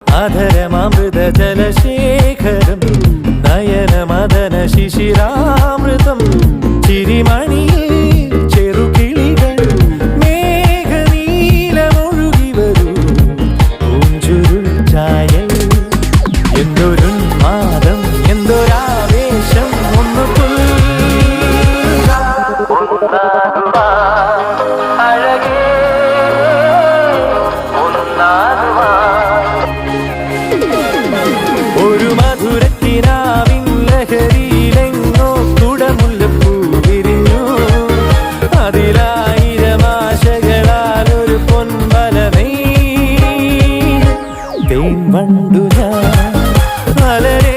അധരമൃത ജലശേഖരം നയനമദന ശിശിരാമൃതം ചിരിമണിയിൽ ചെറുകിളികൾ മേഘനീലമൊഴുകി വരൂ പൂഞ്ചുരുൾ ചായൽ എന്തൊരുന്മാദം എന്തൊരാവേശം ഒന്നു അഴകേ ഒരു മധുരത്തിനാവിൻ ലഹരിയിലെങ്ങോ കുടമുല്ലപ്പൂ വിരിഞ്ഞു അതിലായിരമാശകളാൽ ഒരു പൊൻവലമേ തേൻ വണ്ടു ഞാൻ അലരേ